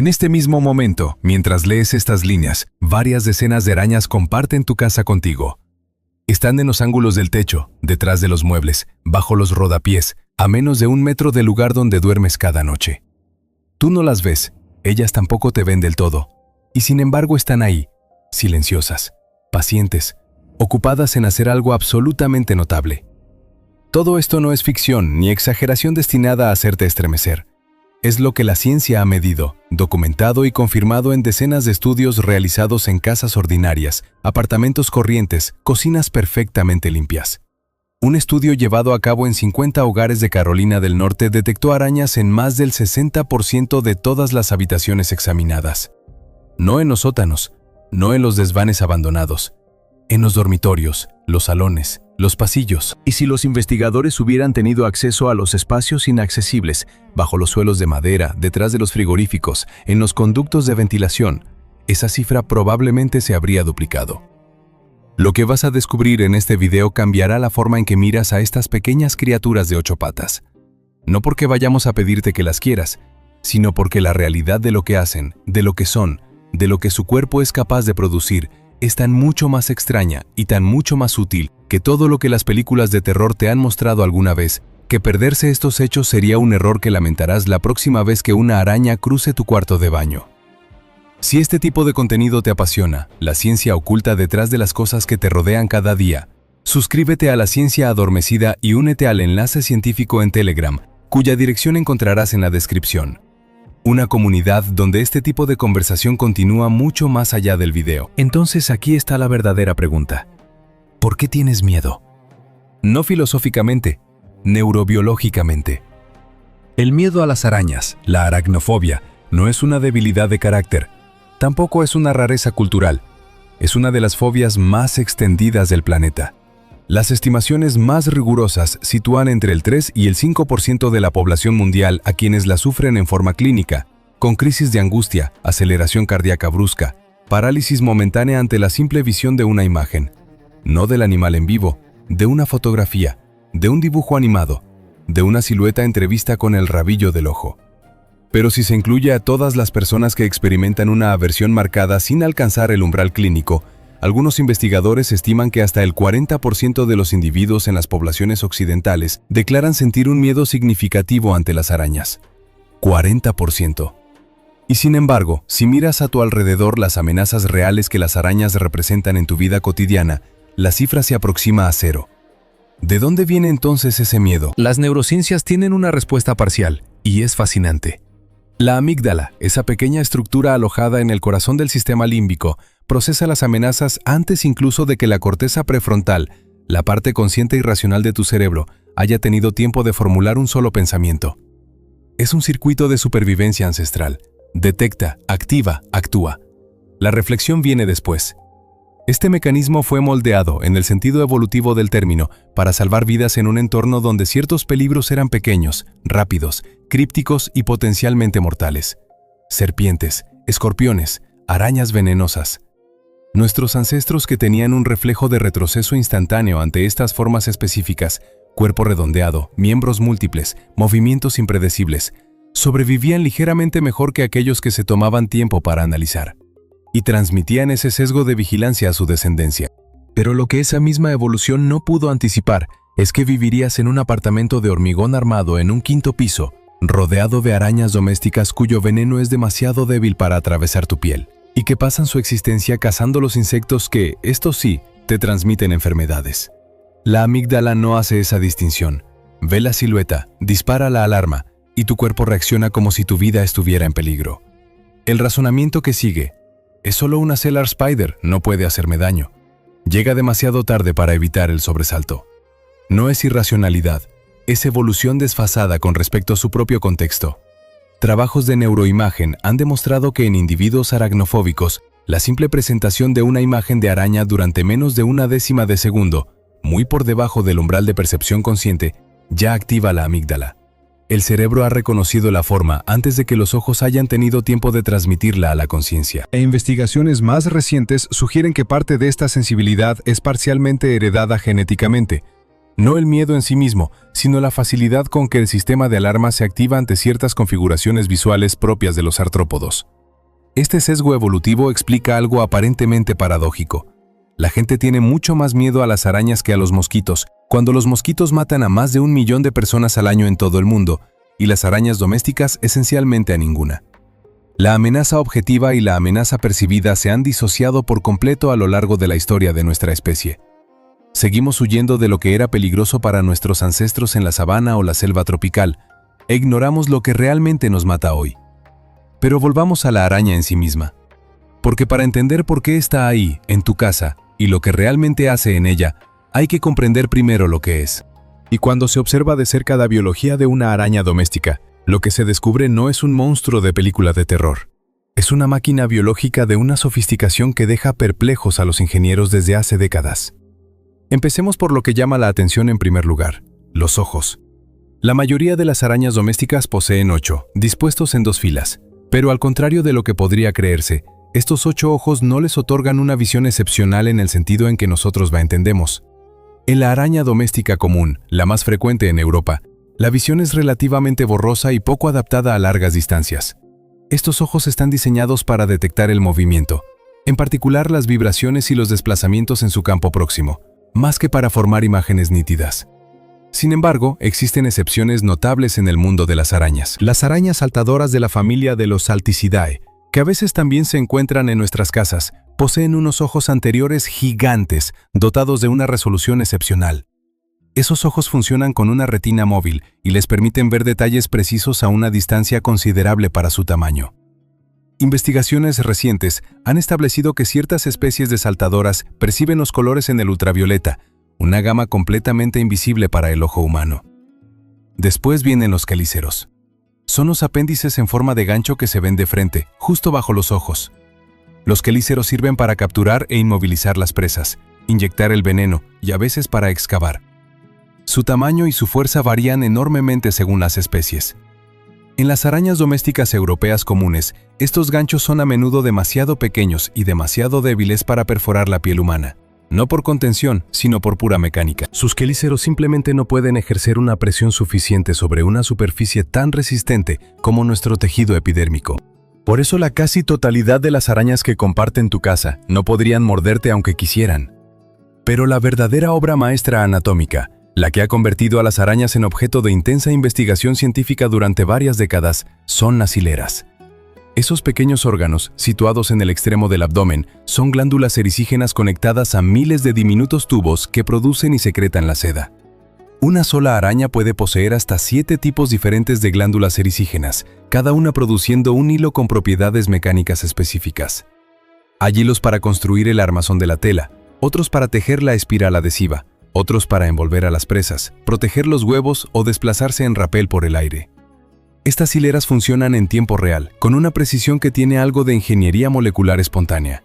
En este mismo momento, mientras lees estas líneas, varias decenas de arañas comparten tu casa contigo. Están en los ángulos del techo, detrás de los muebles, bajo los rodapiés, a menos de 1 metro del lugar donde duermes cada noche. Tú no las ves, ellas tampoco te ven del todo, y sin embargo están ahí, silenciosas, pacientes, ocupadas en hacer algo absolutamente notable. Todo esto no es ficción ni exageración destinada a hacerte estremecer. Es lo que la ciencia ha medido, documentado y confirmado en decenas de estudios realizados en casas ordinarias, apartamentos corrientes, cocinas perfectamente limpias. Un estudio llevado a cabo en 50 hogares de Carolina del Norte detectó arañas en más del 60% de todas las habitaciones examinadas. No en los sótanos, no en los desvanes abandonados, en los dormitorios, los salones, los pasillos. Y si los investigadores hubieran tenido acceso a los espacios inaccesibles, bajo los suelos de madera, detrás de los frigoríficos, en los conductos de ventilación, esa cifra probablemente se habría duplicado. Lo que vas a descubrir en este video cambiará la forma en que miras a estas pequeñas criaturas de 8 patas. No porque vayamos a pedirte que las quieras, sino porque la realidad de lo que hacen, de lo que son, de lo que su cuerpo es capaz de producir, es tan mucho más extraña y tan mucho más útil que todo lo que las películas de terror te han mostrado alguna vez, que perderse estos hechos sería un error que lamentarás la próxima vez que una araña cruce tu cuarto de baño. Si este tipo de contenido te apasiona, la ciencia oculta detrás de las cosas que te rodean cada día, suscríbete a La Ciencia Adormecida y únete al enlace científico en Telegram, cuya dirección encontrarás en la descripción. Una comunidad donde este tipo de conversación continúa mucho más allá del video. Entonces aquí está la verdadera pregunta. ¿Por qué tienes miedo? No filosóficamente, neurobiológicamente. El miedo a las arañas, la aracnofobia, no es una debilidad de carácter. Tampoco es una rareza cultural. Es una de las fobias más extendidas del planeta. Las estimaciones más rigurosas sitúan entre el 3 y el 5% de la población mundial a quienes la sufren en forma clínica, con crisis de angustia, aceleración cardíaca brusca, parálisis momentánea ante la simple visión de una imagen. No del animal en vivo, de una fotografía, de un dibujo animado, de una silueta entrevista con el rabillo del ojo. Pero si se incluye a todas las personas que experimentan una aversión marcada sin alcanzar el umbral clínico, algunos investigadores estiman que hasta el 40% de los individuos en las poblaciones occidentales declaran sentir un miedo significativo ante las arañas. 40%. Y sin embargo, si miras a tu alrededor las amenazas reales que las arañas representan en tu vida cotidiana, la cifra se aproxima a 0. ¿De dónde viene entonces ese miedo? Las neurociencias tienen una respuesta parcial, y es fascinante. La amígdala, esa pequeña estructura alojada en el corazón del sistema límbico, procesa las amenazas antes incluso de que la corteza prefrontal, la parte consciente y racional de tu cerebro, haya tenido tiempo de formular un solo pensamiento. Es un circuito de supervivencia ancestral. Detecta, activa, actúa. La reflexión viene después. Este mecanismo fue moldeado, en el sentido evolutivo del término, para salvar vidas en un entorno donde ciertos peligros eran pequeños, rápidos, crípticos y potencialmente mortales. Serpientes, escorpiones, arañas venenosas. Nuestros ancestros, que tenían un reflejo de retroceso instantáneo ante estas formas específicas, cuerpo redondeado, miembros múltiples, movimientos impredecibles, sobrevivían ligeramente mejor que aquellos que se tomaban tiempo para analizar, y transmitían ese sesgo de vigilancia a su descendencia. Pero lo que esa misma evolución no pudo anticipar es que vivirías en un apartamento de hormigón armado en un 5º piso, rodeado de arañas domésticas cuyo veneno es demasiado débil para atravesar tu piel, y que pasan su existencia cazando los insectos que, estos sí, te transmiten enfermedades. La amígdala no hace esa distinción. Ve la silueta, dispara la alarma, y tu cuerpo reacciona como si tu vida estuviera en peligro. El razonamiento que sigue: es solo una Cellar Spider, no puede hacerme daño. Llega demasiado tarde para evitar el sobresalto. No es irracionalidad, es evolución desfasada con respecto a su propio contexto. Trabajos de neuroimagen han demostrado que en individuos aracnofóbicos, la simple presentación de una imagen de araña durante menos de 1/10 de segundo, muy por debajo del umbral de percepción consciente, ya activa la amígdala. El cerebro ha reconocido la forma antes de que los ojos hayan tenido tiempo de transmitirla a la conciencia. E investigaciones más recientes sugieren que parte de esta sensibilidad es parcialmente heredada genéticamente. No el miedo en sí mismo, sino la facilidad con que el sistema de alarma se activa ante ciertas configuraciones visuales propias de los artrópodos. Este sesgo evolutivo explica algo aparentemente paradójico. La gente tiene mucho más miedo a las arañas que a los mosquitos, cuando los mosquitos matan a más de 1 millón de personas al año en todo el mundo, y las arañas domésticas esencialmente a ninguna. La amenaza objetiva y la amenaza percibida se han disociado por completo a lo largo de la historia de nuestra especie. Seguimos huyendo de lo que era peligroso para nuestros ancestros en la sabana o la selva tropical, e ignoramos lo que realmente nos mata hoy. Pero volvamos a la araña en sí misma. Porque para entender por qué está ahí, en tu casa, y lo que realmente hace en ella, hay que comprender primero lo que es. Y cuando se observa de cerca la biología de una araña doméstica, lo que se descubre no es un monstruo de película de terror. Es una máquina biológica de una sofisticación que deja perplejos a los ingenieros desde hace décadas. Empecemos por lo que llama la atención en primer lugar, los ojos. La mayoría de las arañas domésticas poseen 8, dispuestos en 2 filas, pero al contrario de lo que podría creerse, estos 8 ojos no les otorgan una visión excepcional en el sentido en que nosotros la entendemos. En la araña doméstica común, la más frecuente en Europa, la visión es relativamente borrosa y poco adaptada a largas distancias. Estos ojos están diseñados para detectar el movimiento, en particular las vibraciones y los desplazamientos en su campo próximo, más que para formar imágenes nítidas. Sin embargo, existen excepciones notables en el mundo de las arañas. Las arañas saltadoras de la familia de los Salticidae, que a veces también se encuentran en nuestras casas, poseen unos ojos anteriores gigantes, dotados de una resolución excepcional. Esos ojos funcionan con una retina móvil y les permiten ver detalles precisos a una distancia considerable para su tamaño. Investigaciones recientes han establecido que ciertas especies de saltadoras perciben los colores en el ultravioleta, una gama completamente invisible para el ojo humano. Después vienen los quelíceros. Son los apéndices en forma de gancho que se ven de frente, justo bajo los ojos. Los quelíceros sirven para capturar e inmovilizar las presas, inyectar el veneno y a veces para excavar. Su tamaño y su fuerza varían enormemente según las especies. En las arañas domésticas europeas comunes, estos ganchos son a menudo demasiado pequeños y demasiado débiles para perforar la piel humana. No por contención, sino por pura mecánica. Sus quelíceros simplemente no pueden ejercer una presión suficiente sobre una superficie tan resistente como nuestro tejido epidérmico. Por eso la casi totalidad de las arañas que comparten tu casa no podrían morderte aunque quisieran. Pero la verdadera obra maestra anatómica, la que ha convertido a las arañas en objeto de intensa investigación científica durante varias décadas, son las hileras. Esos pequeños órganos, situados en el extremo del abdomen, son glándulas erisígenas conectadas a miles de diminutos tubos que producen y secretan la seda. Una sola araña puede poseer hasta 7 tipos diferentes de glándulas erisígenas, cada una produciendo un hilo con propiedades mecánicas específicas. Hay hilos para construir el armazón de la tela, otros para tejer la espiral adhesiva, otros para envolver a las presas, proteger los huevos o desplazarse en rapel por el aire. Estas hileras funcionan en tiempo real, con una precisión que tiene algo de ingeniería molecular espontánea.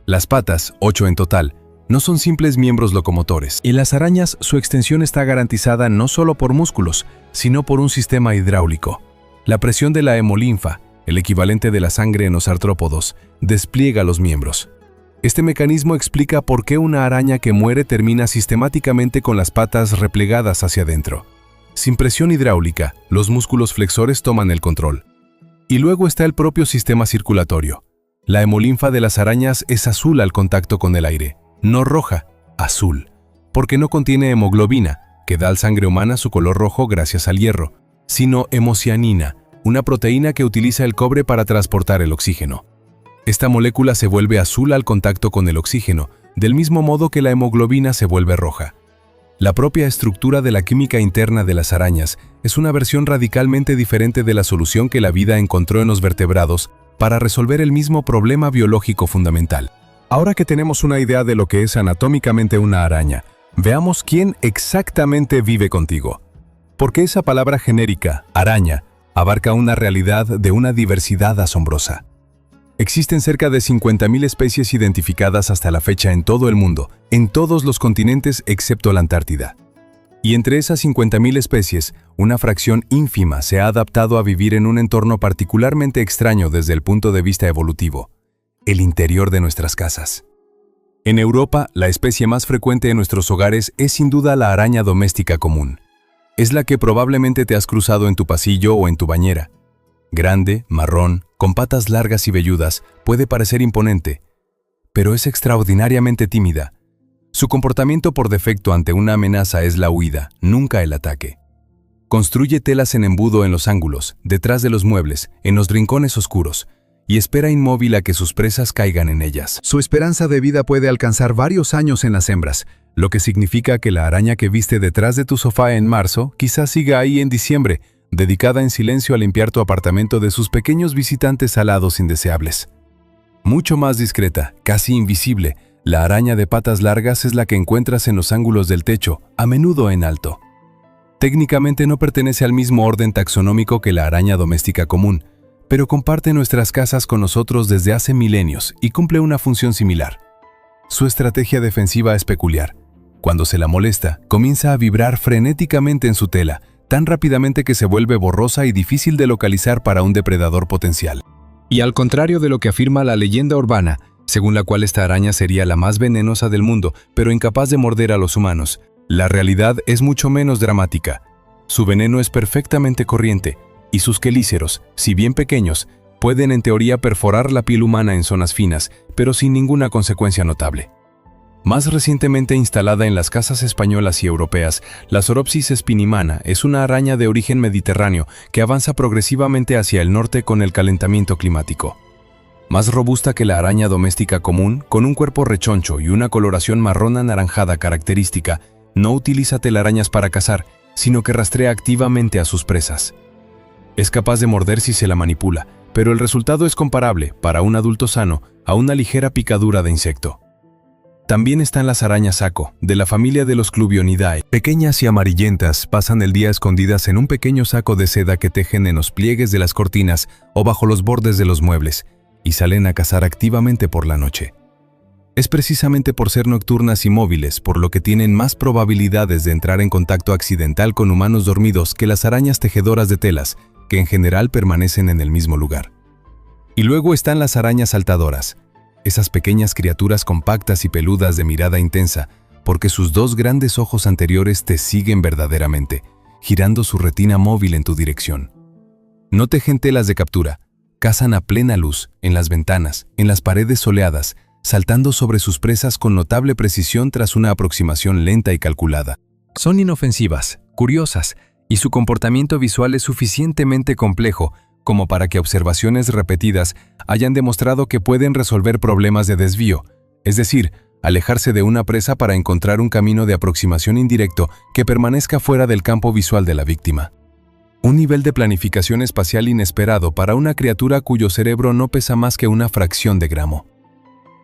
Las patas, 8 en total, no son simples miembros locomotores. En las arañas, su extensión está garantizada no solo por músculos, sino por un sistema hidráulico. La presión de la hemolinfa, el equivalente de la sangre en los artrópodos, despliega los miembros. Este mecanismo explica por qué una araña que muere termina sistemáticamente con las patas replegadas hacia adentro. Sin presión hidráulica, los músculos flexores toman el control. Y luego está el propio sistema circulatorio. La hemolinfa de las arañas es azul al contacto con el aire, no roja, azul, porque no contiene hemoglobina, que da a la sangre humana su color rojo gracias al hierro, sino hemocianina, una proteína que utiliza el cobre para transportar el oxígeno. Esta molécula se vuelve azul al contacto con el oxígeno, del mismo modo que la hemoglobina se vuelve roja. La propia estructura de la química interna de las arañas es una versión radicalmente diferente de la solución que la vida encontró en los vertebrados para resolver el mismo problema biológico fundamental. Ahora que tenemos una idea de lo que es anatómicamente una araña, veamos quién exactamente vive contigo. Porque esa palabra genérica, araña, abarca una realidad de una diversidad asombrosa. Existen cerca de 50.000 especies identificadas hasta la fecha en todo el mundo, en todos los continentes excepto la Antártida. Y entre esas 50.000 especies, una fracción ínfima se ha adaptado a vivir en un entorno particularmente extraño desde el punto de vista evolutivo, el interior de nuestras casas. En Europa, la especie más frecuente en nuestros hogares es sin duda la araña doméstica común. Es la que probablemente te has cruzado en tu pasillo o en tu bañera. Grande, marrón, con patas largas y velludas, puede parecer imponente, pero es extraordinariamente tímida. Su comportamiento por defecto ante una amenaza es la huida, nunca el ataque. Construye telas en embudo en los ángulos, detrás de los muebles, en los rincones oscuros, y espera inmóvil a que sus presas caigan en ellas. Su esperanza de vida puede alcanzar varios años en las hembras, lo que significa que la araña que viste detrás de tu sofá en marzo quizás siga ahí en diciembre, dedicada en silencio a limpiar tu apartamento de sus pequeños visitantes alados indeseables. Mucho más discreta, casi invisible, la araña de patas largas es la que encuentras en los ángulos del techo, a menudo en alto. Técnicamente no pertenece al mismo orden taxonómico que la araña doméstica común, pero comparte nuestras casas con nosotros desde hace milenios y cumple una función similar. Su estrategia defensiva es peculiar. Cuando se la molesta, comienza a vibrar frenéticamente en su tela, tan rápidamente que se vuelve borrosa y difícil de localizar para un depredador potencial. Y al contrario de lo que afirma la leyenda urbana, según la cual esta araña sería la más venenosa del mundo, pero incapaz de morder a los humanos, la realidad es mucho menos dramática. Su veneno es perfectamente corriente, y sus quelíceros, si bien pequeños, pueden en teoría perforar la piel humana en zonas finas, pero sin ninguna consecuencia notable. Más recientemente instalada en las casas españolas y europeas, la Sauropsis spinimana es una araña de origen mediterráneo que avanza progresivamente hacia el norte con el calentamiento climático. Más robusta que la araña doméstica común, con un cuerpo rechoncho y una coloración marrón anaranjada característica, no utiliza telarañas para cazar, sino que rastrea activamente a sus presas. Es capaz de morder si se la manipula, pero el resultado es comparable, para un adulto sano, a una ligera picadura de insecto. También están las arañas saco, de la familia de los Clubionidae. Pequeñas y amarillentas, pasan el día escondidas en un pequeño saco de seda que tejen en los pliegues de las cortinas o bajo los bordes de los muebles, y salen a cazar activamente por la noche. Es precisamente por ser nocturnas y móviles, por lo que tienen más probabilidades de entrar en contacto accidental con humanos dormidos que las arañas tejedoras de telas, que en general permanecen en el mismo lugar. Y luego están las arañas saltadoras, esas pequeñas criaturas compactas y peludas de mirada intensa, porque sus dos grandes ojos anteriores te siguen verdaderamente, girando su retina móvil en tu dirección. No tejen telas de captura, cazan a plena luz, en las ventanas, en las paredes soleadas, saltando sobre sus presas con notable precisión tras una aproximación lenta y calculada. Son inofensivas, curiosas, y su comportamiento visual es suficientemente complejo como para que observaciones repetidas hayan demostrado que pueden resolver problemas de desvío, es decir, alejarse de una presa para encontrar un camino de aproximación indirecto que permanezca fuera del campo visual de la víctima. Un nivel de planificación espacial inesperado para una criatura cuyo cerebro no pesa más que una fracción de gramo.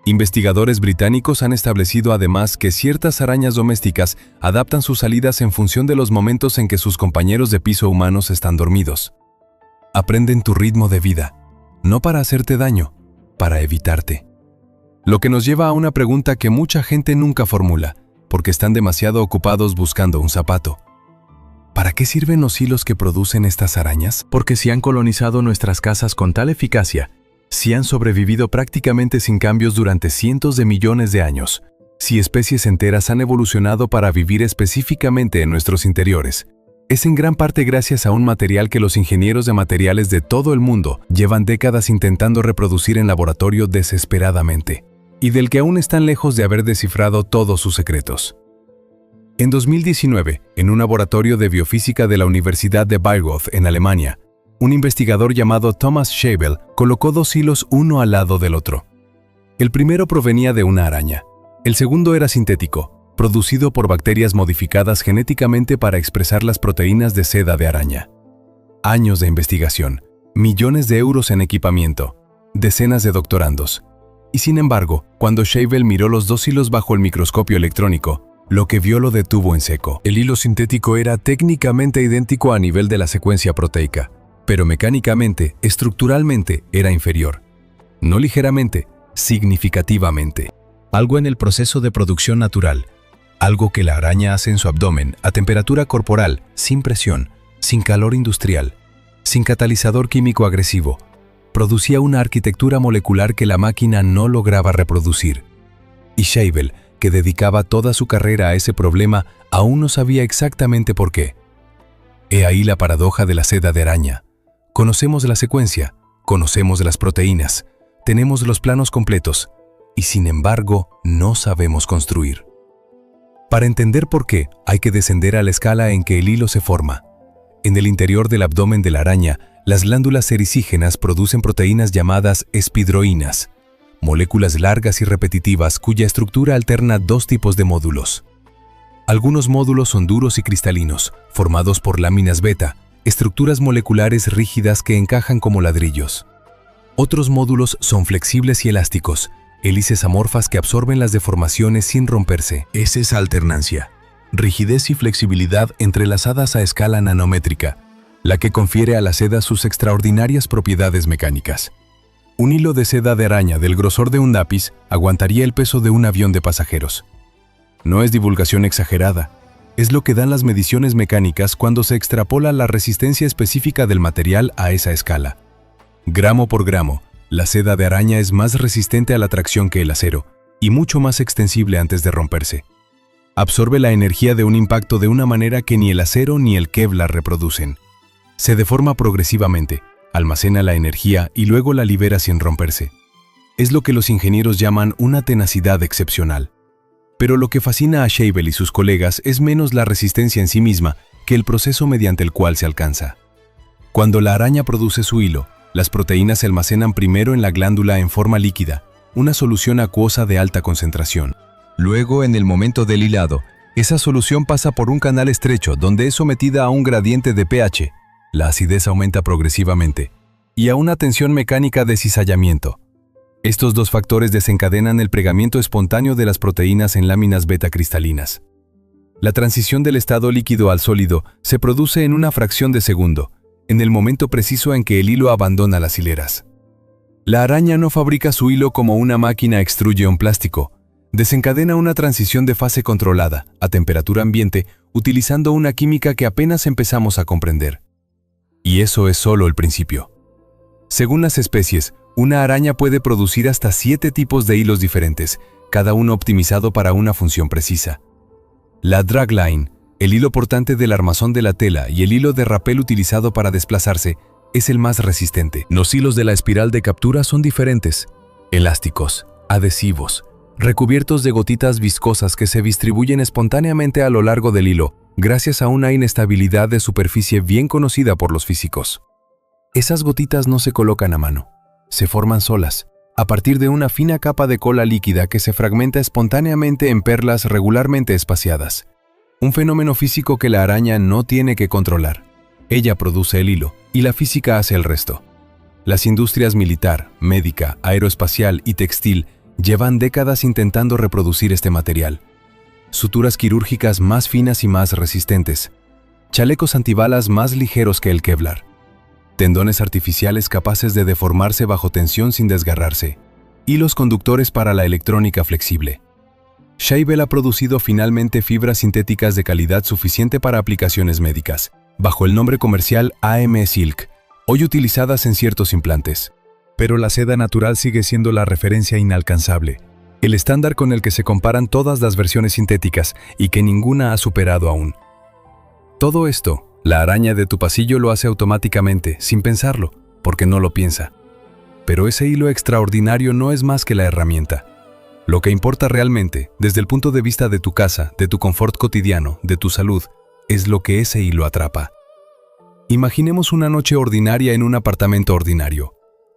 Investigadores británicos han establecido además que ciertas arañas domésticas adaptan sus salidas en función de los momentos en que sus compañeros de piso humanos están dormidos. Aprenden tu ritmo de vida, no para hacerte daño, para evitarte. Lo que nos lleva a una pregunta que mucha gente nunca formula, porque están demasiado ocupados buscando un zapato. ¿Para qué sirven los hilos que producen estas arañas? Porque si han colonizado nuestras casas con tal eficacia, si han sobrevivido prácticamente sin cambios durante cientos de millones de años, si especies enteras han evolucionado para vivir específicamente en nuestros interiores, es en gran parte gracias a un material que los ingenieros de materiales de todo el mundo llevan décadas intentando reproducir en laboratorio desesperadamente, y del que aún están lejos de haber descifrado todos sus secretos. En 2019, en un laboratorio de biofísica de la Universidad de Bayreuth, en Alemania, un investigador llamado Thomas Schabel colocó dos hilos uno al lado del otro. El primero provenía de una araña, el segundo era sintético, producido por bacterias modificadas genéticamente para expresar las proteínas de seda de araña. Años de investigación, millones de euros en equipamiento, decenas de doctorandos. Y sin embargo, cuando Schabel miró los dos hilos bajo el microscopio electrónico, lo que vio lo detuvo en seco. El hilo sintético era técnicamente idéntico a nivel de la secuencia proteica, pero mecánicamente, estructuralmente, era inferior. No ligeramente, significativamente. Algo en el proceso de producción natural, algo que la araña hace en su abdomen a temperatura corporal, sin presión, sin calor industrial, sin catalizador químico agresivo, producía una arquitectura molecular que la máquina no lograba reproducir. y Scheibel, que dedicaba toda su carrera a ese problema, aún no sabía exactamente por qué. He ahí la paradoja de la seda de araña. Conocemos la secuencia, conocemos las proteínas, tenemos los planos completos, y sin embargo no sabemos construir. Para entender por qué, hay que descender a la escala en que el hilo se forma. En el interior del abdomen de la araña, las glándulas ericígenas producen proteínas llamadas espidroínas, moléculas largas y repetitivas cuya estructura alterna dos tipos de módulos. Algunos módulos son duros y cristalinos, formados por láminas beta, estructuras moleculares rígidas que encajan como ladrillos. Otros módulos son flexibles y elásticos, hélices amorfas que absorben las deformaciones sin romperse. Es esa alternancia, rigidez y flexibilidad entrelazadas a escala nanométrica, la que confiere a la seda sus extraordinarias propiedades mecánicas. Un hilo de seda de araña del grosor de un lápiz aguantaría el peso de un avión de pasajeros. No es divulgación exagerada, es lo que dan las mediciones mecánicas cuando se extrapola la resistencia específica del material a esa escala. Gramo por gramo, la seda de araña es más resistente a la tracción que el acero y mucho más extensible antes de romperse. Absorbe la energía de un impacto de una manera que ni el acero ni el Kevlar reproducen. Se deforma progresivamente, almacena la energía y luego la libera sin romperse. Es lo que los ingenieros llaman una tenacidad excepcional. Pero lo que fascina a Scheibel y sus colegas es menos la resistencia en sí misma que el proceso mediante el cual se alcanza. Cuando la araña produce su hilo, las proteínas se almacenan primero en la glándula en forma líquida, una solución acuosa de alta concentración. Luego, en el momento del hilado, esa solución pasa por un canal estrecho donde es sometida a un gradiente de pH, la acidez aumenta progresivamente, y a una tensión mecánica de cizallamiento. Estos dos factores desencadenan el plegamiento espontáneo de las proteínas en láminas beta cristalinas. La transición del estado líquido al sólido se produce en una fracción de segundo, en el momento preciso en que el hilo abandona las hileras. La araña no fabrica su hilo como una máquina extruye un plástico, desencadena una transición de fase controlada, a temperatura ambiente, utilizando una química que apenas empezamos a comprender. Y eso es solo el principio. Según las especies, una araña puede producir hasta 7 tipos de hilos diferentes, cada uno optimizado para una función precisa. La dragline, el hilo portante del armazón de la tela y el hilo de rapel utilizado para desplazarse, es el más resistente. Los hilos de la espiral de captura son diferentes, elásticos, adhesivos, recubiertos de gotitas viscosas que se distribuyen espontáneamente a lo largo del hilo, gracias a una inestabilidad de superficie bien conocida por los físicos. Esas gotitas no se colocan a mano, se forman solas, a partir de una fina capa de cola líquida que se fragmenta espontáneamente en perlas regularmente espaciadas. Un fenómeno físico que la araña no tiene que controlar. Ella produce el hilo y la física hace el resto. Las industrias militar, médica, aeroespacial y textil llevan décadas intentando reproducir este material. Suturas quirúrgicas más finas y más resistentes. Chalecos antibalas más ligeros que el Kevlar. Tendones artificiales capaces de deformarse bajo tensión sin desgarrarse. Hilos conductores para la electrónica flexible. Scheibel ha producido finalmente fibras sintéticas de calidad suficiente para aplicaciones médicas, bajo el nombre comercial AM Silk, hoy utilizadas en ciertos implantes. Pero la seda natural sigue siendo la referencia inalcanzable, el estándar con el que se comparan todas las versiones sintéticas y que ninguna ha superado aún. Todo esto, la araña de tu pasillo lo hace automáticamente, sin pensarlo, porque no lo piensa. Pero ese hilo extraordinario no es más que la herramienta. Lo que importa realmente, desde el punto de vista de tu casa, de tu confort cotidiano, de tu salud, es lo que ese hilo atrapa. Imaginemos una noche ordinaria en un apartamento ordinario.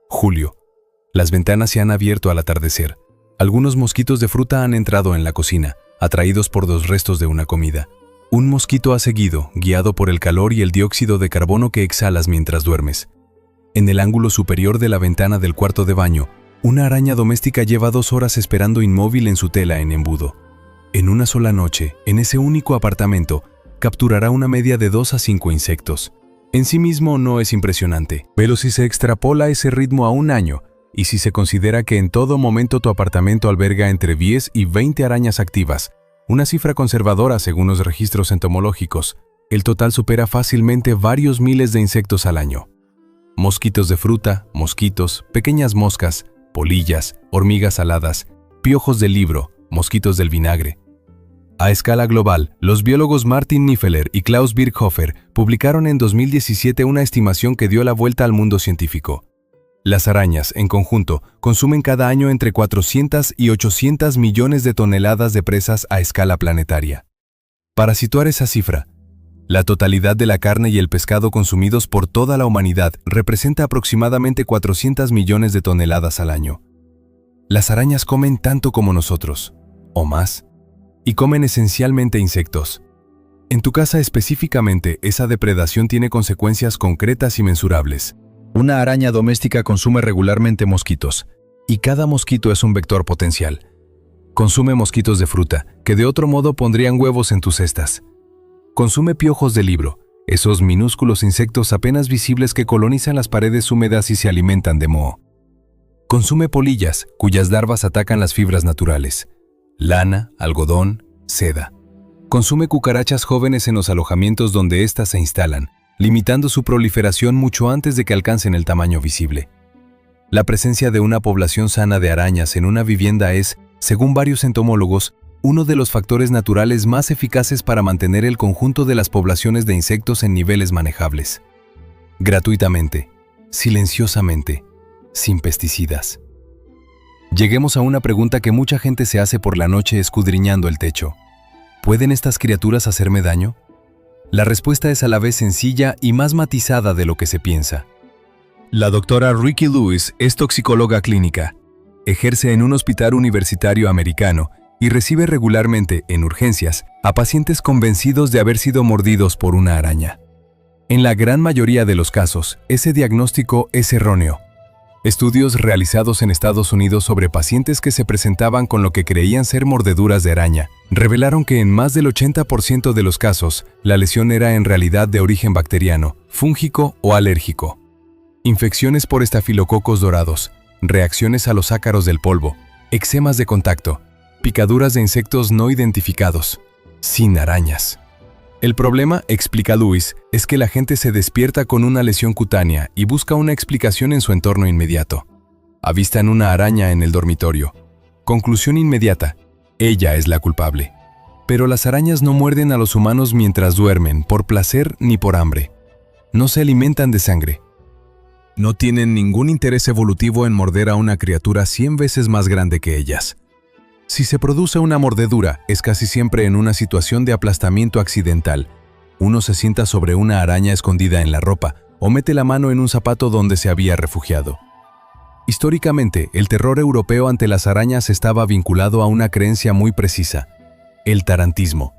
Julio. Las ventanas se han abierto al atardecer. Algunos mosquitos de fruta han entrado en la cocina, atraídos por los restos de una comida. Un mosquito ha seguido, guiado por el calor y el dióxido de carbono que exhalas mientras duermes. En el ángulo superior de la ventana del cuarto de baño, una araña doméstica lleva 2 horas esperando inmóvil en su tela en embudo. En una sola noche, en ese único apartamento, capturará una media de 2 a 5 insectos. En sí mismo no es impresionante, pero si se extrapola ese ritmo a un año, y si se considera que en todo momento tu apartamento alberga entre 10 y 20 arañas activas, una cifra conservadora según los registros entomológicos, el total supera fácilmente varios miles de insectos al año. Mosquitos de fruta, mosquitos, pequeñas moscas, polillas, hormigas aladas, piojos de libro, mosquitos del vinagre. A escala global, los biólogos Martin Niffler y Klaus Birkhofer publicaron en 2017 una estimación que dio la vuelta al mundo científico. Las arañas, en conjunto, consumen cada año entre 400 y 800 millones de toneladas de presas a escala planetaria. Para situar esa cifra, la totalidad de la carne y el pescado consumidos por toda la humanidad representa aproximadamente 400 millones de toneladas al año. Las arañas comen tanto como nosotros, o más, y comen esencialmente insectos. En tu casa específicamente, esa depredación tiene consecuencias concretas y mensurables. Una araña doméstica consume regularmente mosquitos, y cada mosquito es un vector potencial. Consume mosquitos de fruta, que de otro modo pondrían huevos en tus cestas. Consume piojos de libro, esos minúsculos insectos apenas visibles que colonizan las paredes húmedas y se alimentan de moho. Consume polillas, cuyas larvas atacan las fibras naturales. Lana, algodón, seda. Consume cucarachas jóvenes en los alojamientos donde éstas se instalan, limitando su proliferación mucho antes de que alcancen el tamaño visible. La presencia de una población sana de arañas en una vivienda es, según varios entomólogos, uno de los factores naturales más eficaces para mantener el conjunto de las poblaciones de insectos en niveles manejables. Gratuitamente, silenciosamente, sin pesticidas. Lleguemos a una pregunta que mucha gente se hace por la noche escudriñando el techo. ¿Pueden estas criaturas hacerme daño? La respuesta es a la vez sencilla y más matizada de lo que se piensa. La doctora Ricky Lewis es toxicóloga clínica. Ejerce en un hospital universitario americano y recibe regularmente, en urgencias, a pacientes convencidos de haber sido mordidos por una araña. En la gran mayoría de los casos, ese diagnóstico es erróneo. Estudios realizados en Estados Unidos sobre pacientes que se presentaban con lo que creían ser mordeduras de araña revelaron que en más del 80% de los casos, la lesión era en realidad de origen bacteriano, fúngico o alérgico. Infecciones por estafilococos dorados, reacciones a los ácaros del polvo, eczemas de contacto, picaduras de insectos no identificados, sin arañas. El problema, explica Lewis, es que la gente se despierta con una lesión cutánea y busca una explicación en su entorno inmediato. Avistan una araña en el dormitorio. Conclusión inmediata: ella es la culpable. Pero las arañas no muerden a los humanos mientras duermen, por placer ni por hambre. No se alimentan de sangre. No tienen ningún interés evolutivo en morder a una criatura 100 veces más grande que ellas. Si se produce una mordedura, es casi siempre en una situación de aplastamiento accidental. Uno se sienta sobre una araña escondida en la ropa o mete la mano en un zapato donde se había refugiado. Históricamente, el terror europeo ante las arañas estaba vinculado a una creencia muy precisa: el tarantismo.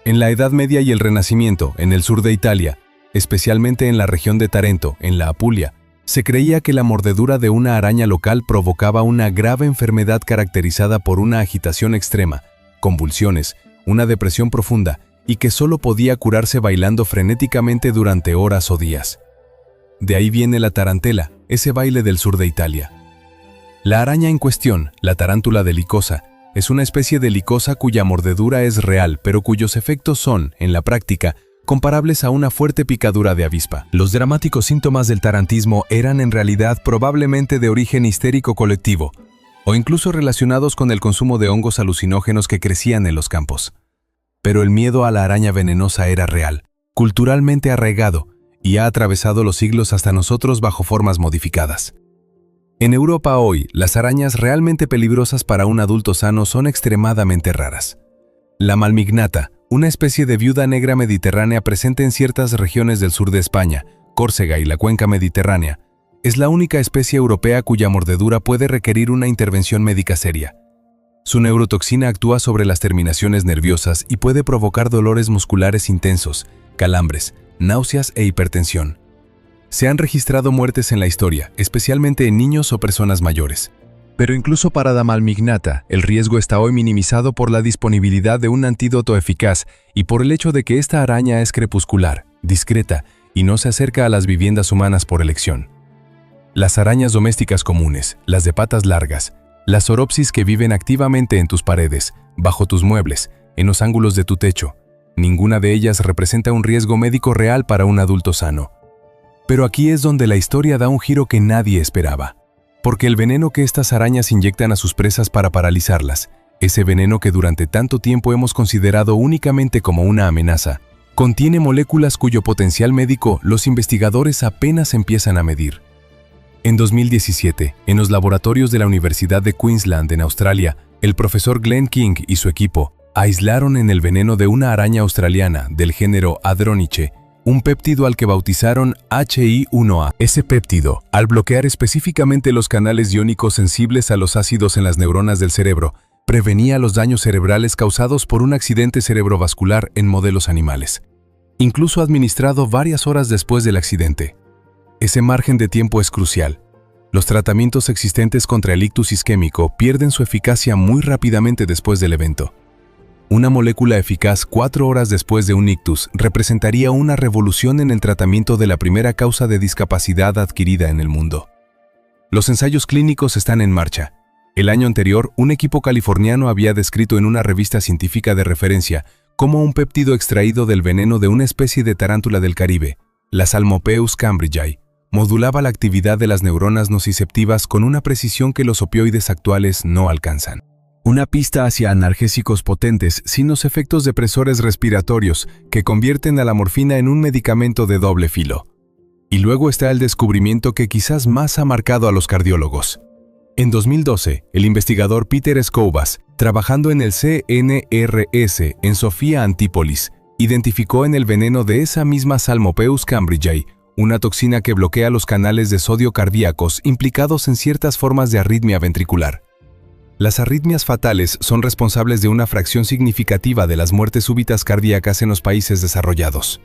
En la Edad Media y el Renacimiento, en el sur de Italia, especialmente en la región de Tarento, en la Apulia, se creía que la mordedura de una araña local provocaba una grave enfermedad caracterizada por una agitación extrema, convulsiones, una depresión profunda y que solo podía curarse bailando frenéticamente durante horas o días. De ahí viene la tarantela, ese baile del sur de Italia. La araña en cuestión, la tarántula delicosa, es una especie de licosa cuya mordedura es real, pero cuyos efectos son, en la práctica, comparables a una fuerte picadura de avispa. Los dramáticos síntomas del tarantismo eran en realidad probablemente de origen histérico colectivo, o incluso relacionados con el consumo de hongos alucinógenos que crecían en los campos. Pero el miedo a la araña venenosa era real, culturalmente arraigado, y ha atravesado los siglos hasta nosotros bajo formas modificadas. En Europa hoy, las arañas realmente peligrosas para un adulto sano son extremadamente raras. La malmignata, una especie de viuda negra mediterránea presente en ciertas regiones del sur de España, Córcega y la cuenca mediterránea, es la única especie europea cuya mordedura puede requerir una intervención médica seria. Su neurotoxina actúa sobre las terminaciones nerviosas y puede provocar dolores musculares intensos, calambres, náuseas e hipertensión. Se han registrado muertes en la historia, especialmente en niños o personas mayores. Pero incluso para la malmignata, el riesgo está hoy minimizado por la disponibilidad de un antídoto eficaz y por el hecho de que esta araña es crepuscular, discreta y no se acerca a las viviendas humanas por elección. Las arañas domésticas comunes, las de patas largas, las oropsis que viven activamente en tus paredes, bajo tus muebles, en los ángulos de tu techo, ninguna de ellas representa un riesgo médico real para un adulto sano. Pero aquí es donde la historia da un giro que nadie esperaba. Porque el veneno que estas arañas inyectan a sus presas para paralizarlas Ese veneno que durante tanto tiempo hemos considerado únicamente como una amenaza, contiene moléculas cuyo potencial médico los investigadores apenas empiezan a medir. En 2017, en los laboratorios de la Universidad de Queensland en Australia, el profesor Glenn King y su equipo aislaron en el veneno de una araña australiana del género Adroniche un péptido al que bautizaron HI1A. Ese péptido, al bloquear específicamente los canales iónicos sensibles a los ácidos en las neuronas del cerebro, prevenía los daños cerebrales causados por un accidente cerebrovascular en modelos animales, incluso administrado varias horas después del accidente. Ese margen de tiempo es crucial. Los tratamientos existentes contra el ictus isquémico pierden su eficacia muy rápidamente después del evento. Una molécula eficaz 4 horas después de un ictus representaría una revolución en el tratamiento de la primera causa de discapacidad adquirida en el mundo. Los ensayos clínicos están en marcha. El año anterior, un equipo californiano había descrito en una revista científica de referencia cómo un péptido extraído del veneno de una especie de tarántula del Caribe, la Psalmopoeus cambridgei, modulaba la actividad de las neuronas nociceptivas con una precisión que los opioides actuales no alcanzan. Una pista hacia analgésicos potentes sin los efectos depresores respiratorios que convierten a la morfina en un medicamento de doble filo. Y luego está el descubrimiento que quizás más ha marcado a los cardiólogos. En 2012, el investigador Peter Escobas, trabajando en el CNRS en Sofía Antípolis, identificó en el veneno de esa misma Psalmopoeus cambridgei una toxina que bloquea los canales de sodio cardíacos implicados en ciertas formas de arritmia ventricular. Las arritmias fatales son responsables de una fracción significativa de las muertes súbitas cardíacas en los países desarrollados.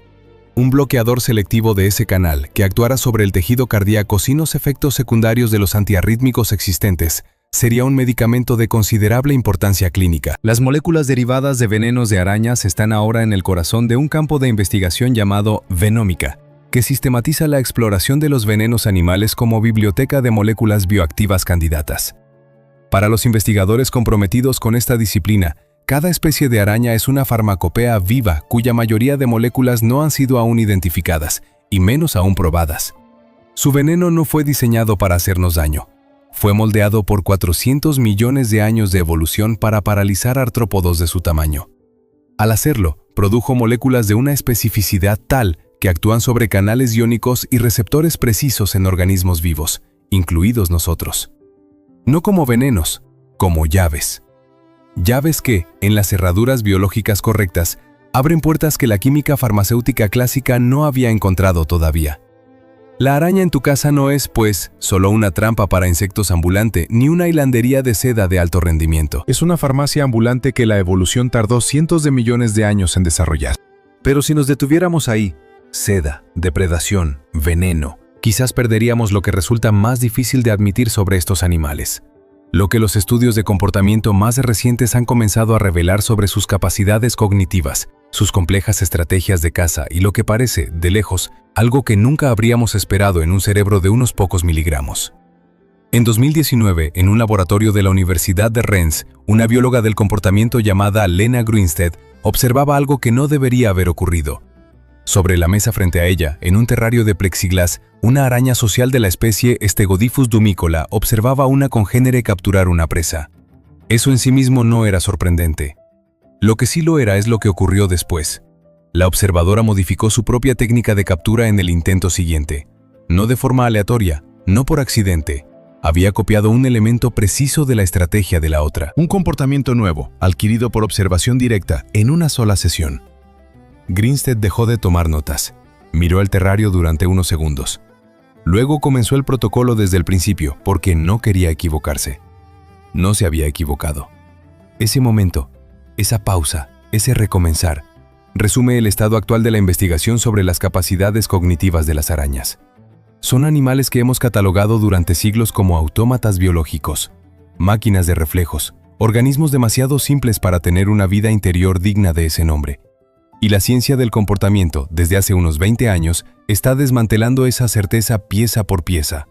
Un bloqueador selectivo de ese canal que actuara sobre el tejido cardíaco sin los efectos secundarios de los antiarrítmicos existentes sería un medicamento de considerable importancia clínica. Las moléculas derivadas de venenos de arañas están ahora en el corazón de un campo de investigación llamado Venómica, que sistematiza la exploración de los venenos animales como biblioteca de moléculas bioactivas candidatas. Para los investigadores comprometidos con esta disciplina, cada especie de araña es una farmacopea viva cuya mayoría de moléculas no han sido aún identificadas, y menos aún probadas. Su veneno no fue diseñado para hacernos daño. Fue moldeado por 400 millones de años de evolución para paralizar artrópodos de su tamaño. Al hacerlo, produjo moléculas de una especificidad tal que actúan sobre canales iónicos y receptores precisos en organismos vivos, incluidos nosotros. No como venenos, como llaves. Llaves que, en las cerraduras biológicas correctas, abren puertas que la química farmacéutica clásica no había encontrado todavía. La araña en tu casa no es, pues, solo una trampa para insectos ambulante ni una hilandería de seda de alto rendimiento. Es una farmacia ambulante que la evolución tardó cientos de millones de años en desarrollar. Pero si nos detuviéramos ahí, seda, depredación, veneno, quizás perderíamos lo que resulta más difícil de admitir sobre estos animales. Lo que los estudios de comportamiento más recientes han comenzado a revelar sobre sus capacidades cognitivas, sus complejas estrategias de caza y lo que parece, de lejos, algo que nunca habríamos esperado en un cerebro de unos pocos miligramos. En 2019, en un laboratorio de la Universidad de Rennes, una bióloga del comportamiento llamada Lena Grünstedt observaba algo que no debería haber ocurrido. Sobre la mesa frente a ella, en un terrario de plexiglas, una araña social de la especie Stegodipus dumicola observaba a una congénere capturar una presa. Eso en sí mismo no era sorprendente. Lo que sí lo era es lo que ocurrió después. La observadora modificó su propia técnica de captura en el intento siguiente. No de forma aleatoria, no por accidente. Había copiado un elemento preciso de la estrategia de la otra. Un comportamiento nuevo, adquirido por observación directa, en una sola sesión. Grünstedt dejó de tomar notas. Miró el terrario durante unos segundos. Luego comenzó el protocolo desde el principio, porque no quería equivocarse. No se había equivocado. Ese momento, esa pausa, ese recomenzar, resume el estado actual de la investigación sobre las capacidades cognitivas de las arañas. Son animales que hemos catalogado durante siglos como autómatas biológicos, máquinas de reflejos, organismos demasiado simples para tener una vida interior digna de ese nombre. Y la ciencia del comportamiento, desde hace unos 20 años, está desmantelando esa certeza pieza por pieza.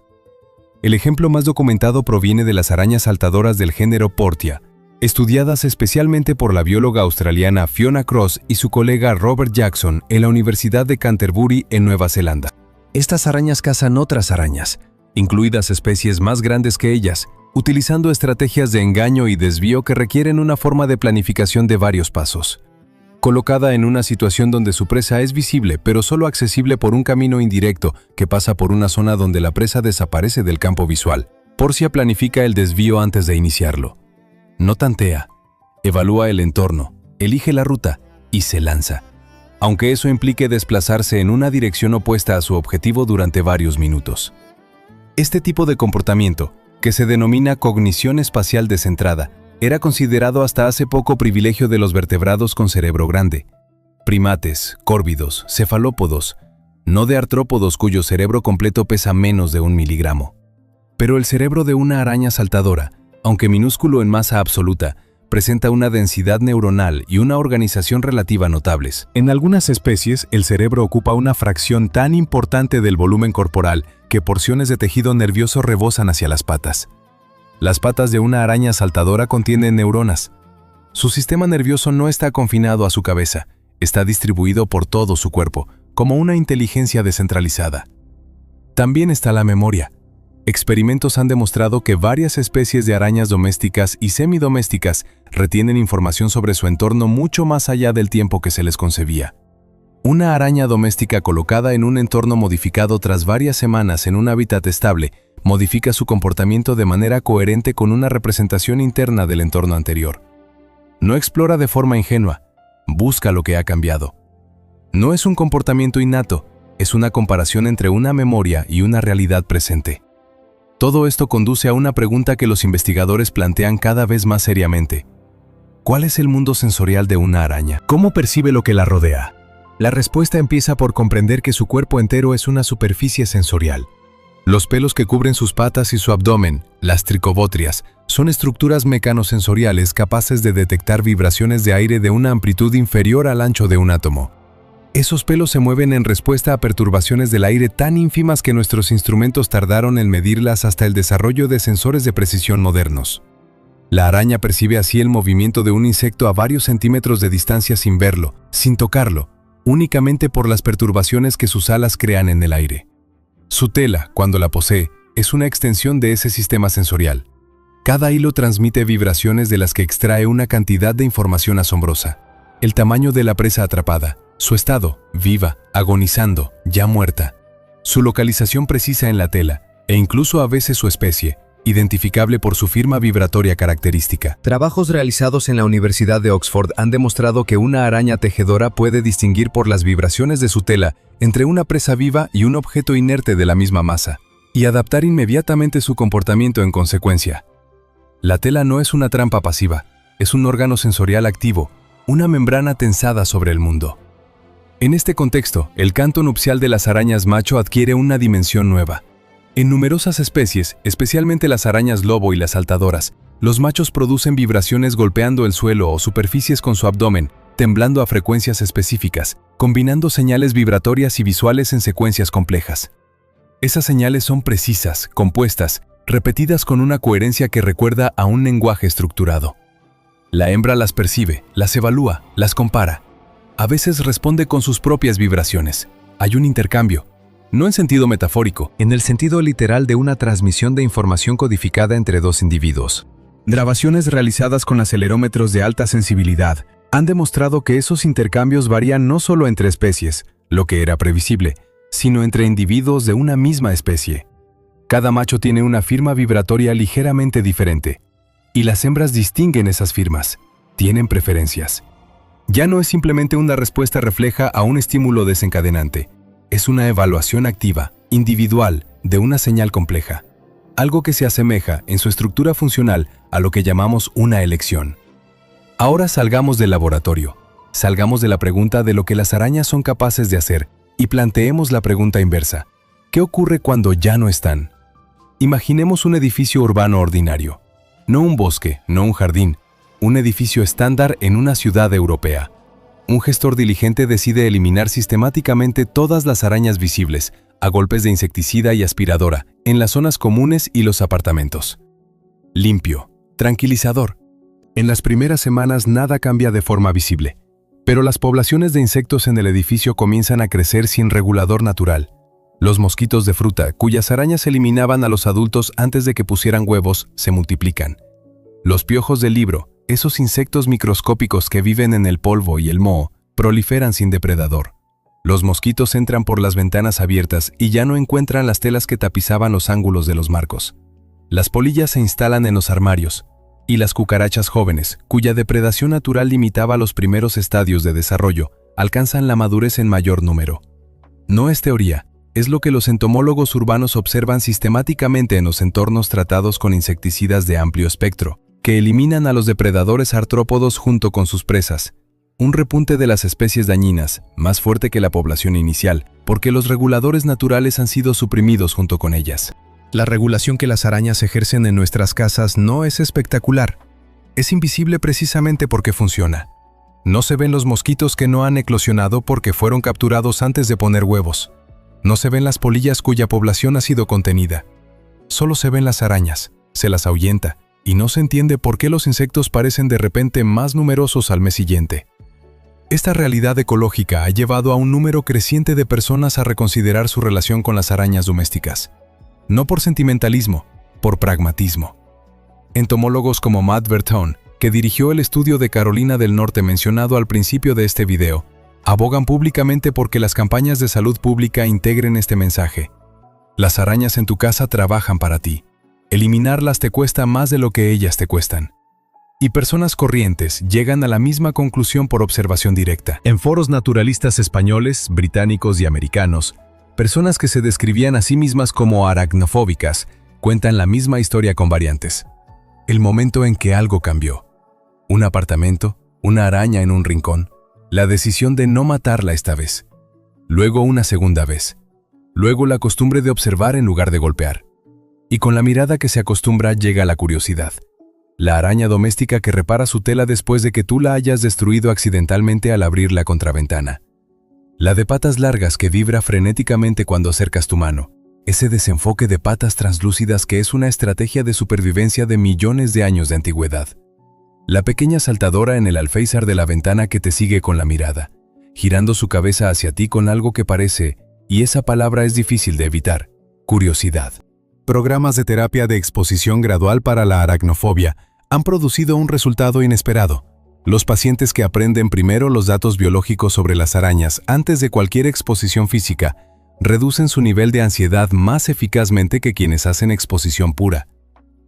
El ejemplo más documentado proviene de las arañas saltadoras del género Portia, estudiadas especialmente por la bióloga australiana Fiona Cross y su colega Robert Jackson en la Universidad de Canterbury en Nueva Zelanda. Estas arañas cazan otras arañas, incluidas especies más grandes que ellas, utilizando estrategias de engaño y desvío que requieren una forma de planificación de varios pasos. Colocada en una situación donde su presa es visible, pero solo accesible por un camino indirecto que pasa por una zona donde la presa desaparece del campo visual, Porcia planifica el desvío antes de iniciarlo. No tantea, evalúa el entorno, elige la ruta y se lanza, aunque eso implique desplazarse en una dirección opuesta a su objetivo durante varios minutos. Este tipo de comportamiento, que se denomina cognición espacial descentrada, era considerado hasta hace poco privilegio de los vertebrados con cerebro grande, primates, córvidos, cefalópodos, no de artrópodos cuyo cerebro completo pesa menos de 1 miligramo. Pero el cerebro de una araña saltadora, aunque minúsculo en masa absoluta, presenta una densidad neuronal y una organización relativa notables. En algunas especies, el cerebro ocupa una fracción tan importante del volumen corporal que porciones de tejido nervioso rebosan hacia las patas. Las patas de una araña saltadora contienen neuronas. Su sistema nervioso no está confinado a su cabeza, está distribuido por todo su cuerpo, como una inteligencia descentralizada. También está la memoria. Experimentos han demostrado que varias especies de arañas domésticas y semidomésticas retienen información sobre su entorno mucho más allá del tiempo que se les concebía. Una araña doméstica colocada en un entorno modificado tras varias semanas en un hábitat estable modifica su comportamiento de manera coherente con una representación interna del entorno anterior. No explora de forma ingenua, busca lo que ha cambiado. No es un comportamiento innato, es una comparación entre una memoria y una realidad presente. Todo esto conduce a una pregunta que los investigadores plantean cada vez más seriamente. ¿Cuál es el mundo sensorial de una araña? ¿Cómo percibe lo que la rodea? La respuesta empieza por comprender que su cuerpo entero es una superficie sensorial. Los pelos que cubren sus patas y su abdomen, las tricobotrias, son estructuras mecanosensoriales capaces de detectar vibraciones de aire de una amplitud inferior al ancho de un átomo. Esos pelos se mueven en respuesta a perturbaciones del aire tan ínfimas que nuestros instrumentos tardaron en medirlas hasta el desarrollo de sensores de precisión modernos. La araña percibe así el movimiento de un insecto a varios centímetros de distancia sin verlo, sin tocarlo, únicamente por las perturbaciones que sus alas crean en el aire. Su tela, cuando la posee, es una extensión de ese sistema sensorial. Cada hilo transmite vibraciones de las que extrae una cantidad de información asombrosa. El tamaño de la presa atrapada, su estado, viva, agonizando, ya muerta, su localización precisa en la tela, e incluso a veces su especie, identificable por su firma vibratoria característica. Trabajos realizados en la Universidad de Oxford han demostrado que una araña tejedora puede distinguir por las vibraciones de su tela entre una presa viva y un objeto inerte de la misma masa, y adaptar inmediatamente su comportamiento en consecuencia. La tela no es una trampa pasiva, es un órgano sensorial activo, una membrana tensada sobre el mundo. En este contexto, el canto nupcial de las arañas macho adquiere una dimensión nueva. En numerosas especies, especialmente las arañas lobo y las saltadoras, los machos producen vibraciones golpeando el suelo o superficies con su abdomen, temblando a frecuencias específicas, combinando señales vibratorias y visuales en secuencias complejas. Esas señales son precisas, compuestas, repetidas con una coherencia que recuerda a un lenguaje estructurado. La hembra las percibe, las evalúa, las compara. A veces responde con sus propias vibraciones. Hay un intercambio. No en sentido metafórico, en el sentido literal de una transmisión de información codificada entre dos individuos. Grabaciones realizadas con acelerómetros de alta sensibilidad han demostrado que esos intercambios varían no solo entre especies, lo que era previsible, sino entre individuos de una misma especie. Cada macho tiene una firma vibratoria ligeramente diferente, y las hembras distinguen esas firmas, tienen preferencias. Ya no es simplemente una respuesta refleja a un estímulo desencadenante. Es una evaluación activa, individual, de una señal compleja. Algo que se asemeja, en su estructura funcional, a lo que llamamos una elección. Ahora salgamos del laboratorio. Salgamos de la pregunta de lo que las arañas son capaces de hacer y planteemos la pregunta inversa. ¿Qué ocurre cuando ya no están? Imaginemos un edificio urbano ordinario. No un bosque, no un jardín. Un edificio estándar en una ciudad europea. Un gestor diligente decide eliminar sistemáticamente todas las arañas visibles, a golpes de insecticida y aspiradora, en las zonas comunes y los apartamentos. Limpio, tranquilizador. En las primeras semanas nada cambia de forma visible, pero las poblaciones de insectos en el edificio comienzan a crecer sin regulador natural. Los mosquitos de fruta, cuyas arañas eliminaban a los adultos antes de que pusieran huevos, se multiplican. Los piojos del libro, esos insectos microscópicos que viven en el polvo y el moho, proliferan sin depredador. Los mosquitos entran por las ventanas abiertas y ya no encuentran las telas que tapizaban los ángulos de los marcos. Las polillas se instalan en los armarios, y las cucarachas jóvenes, cuya depredación natural limitaba los primeros estadios de desarrollo, alcanzan la madurez en mayor número. No es teoría, es lo que los entomólogos urbanos observan sistemáticamente en los entornos tratados con insecticidas de amplio espectro, que eliminan a los depredadores artrópodos junto con sus presas. Un repunte de las especies dañinas, más fuerte que la población inicial, porque los reguladores naturales han sido suprimidos junto con ellas. La regulación que las arañas ejercen en nuestras casas no es espectacular. Es invisible precisamente porque funciona. No se ven los mosquitos que no han eclosionado porque fueron capturados antes de poner huevos. No se ven las polillas cuya población ha sido contenida. Solo se ven las arañas, se las ahuyenta, y no se entiende por qué los insectos parecen de repente más numerosos al mes siguiente. Esta realidad ecológica ha llevado a un número creciente de personas a reconsiderar su relación con las arañas domésticas. No por sentimentalismo, por pragmatismo. Entomólogos como Matt Bertone, que dirigió el estudio de Carolina del Norte mencionado al principio de este video, abogan públicamente porque las campañas de salud pública integren este mensaje. Las arañas en tu casa trabajan para ti. Eliminarlas te cuesta más de lo que ellas te cuestan. Y personas corrientes llegan a la misma conclusión por observación directa. En foros naturalistas españoles, británicos y americanos, personas que se describían a sí mismas como aracnofóbicas cuentan la misma historia con variantes. El momento en que algo cambió. Un apartamento, una araña en un rincón, la decisión de no matarla esta vez. Luego una segunda vez. Luego la costumbre de observar en lugar de golpear. Y con la mirada que se acostumbra llega la curiosidad. La araña doméstica que repara su tela después de que tú la hayas destruido accidentalmente al abrir la contraventana. La de patas largas que vibra frenéticamente cuando acercas tu mano. Ese desenfoque de patas translúcidas que es una estrategia de supervivencia de millones de años de antigüedad. La pequeña saltadora en el alféizar de la ventana que te sigue con la mirada, girando su cabeza hacia ti con algo que parece, y esa palabra es difícil de evitar, curiosidad. Programas de terapia de exposición gradual para la aracnofobia han producido un resultado inesperado. Los pacientes que aprenden primero los datos biológicos sobre las arañas antes de cualquier exposición física reducen su nivel de ansiedad más eficazmente que quienes hacen exposición pura.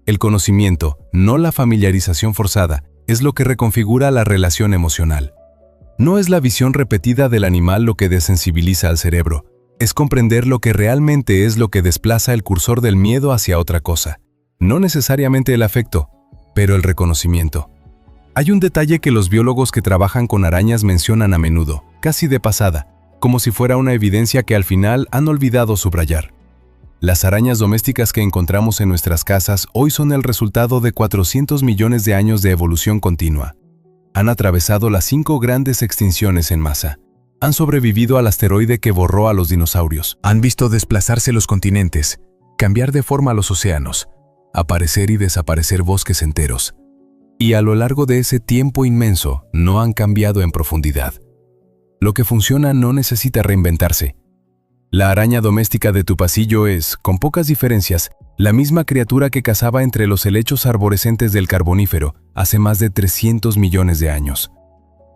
El conocimiento, no la familiarización forzada, es lo que reconfigura la relación emocional. No es la visión repetida del animal lo que desensibiliza al cerebro, es comprender lo que realmente es lo que desplaza el cursor del miedo hacia otra cosa. No necesariamente el afecto, pero el reconocimiento. Hay un detalle que los biólogos que trabajan con arañas mencionan a menudo, casi de pasada, como si fuera una evidencia que al final han olvidado subrayar. Las arañas domésticas que encontramos en nuestras casas hoy son el resultado de 400 millones de años de evolución continua. Han atravesado las 5 grandes extinciones en masa. Han sobrevivido al asteroide que borró a los dinosaurios. Han visto desplazarse los continentes, cambiar de forma los océanos, aparecer y desaparecer bosques enteros. Y a lo largo de ese tiempo inmenso no han cambiado en profundidad. Lo que funciona no necesita reinventarse. La araña doméstica de tu pasillo es, con pocas diferencias, la misma criatura que cazaba entre los helechos arborescentes del Carbonífero hace más de 300 millones de años.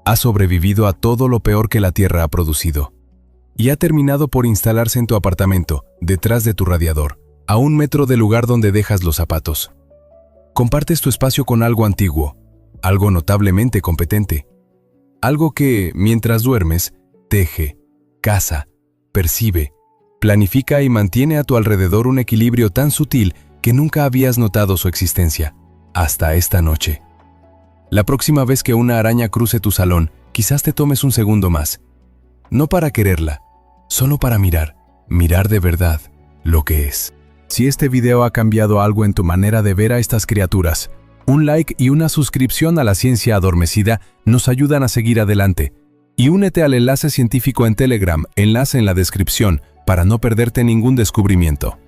Ha sobrevivido a todo lo peor que la Tierra ha producido. Y ha terminado por instalarse en tu apartamento, detrás de tu radiador, a 1 metro del lugar donde dejas los zapatos. Compartes tu espacio con algo antiguo, algo notablemente competente. Algo que, mientras duermes, teje, caza, percibe, planifica y mantiene a tu alrededor un equilibrio tan sutil que nunca habías notado su existencia, hasta esta noche. La próxima vez que una araña cruce tu salón, quizás te tomes un segundo más. No para quererla, solo para mirar de verdad lo que es. Si este video ha cambiado algo en tu manera de ver a estas criaturas, un like y una suscripción a La Ciencia Adormecida nos ayudan a seguir adelante. Y únete al enlace científico en Telegram, enlace en la descripción, para no perderte ningún descubrimiento.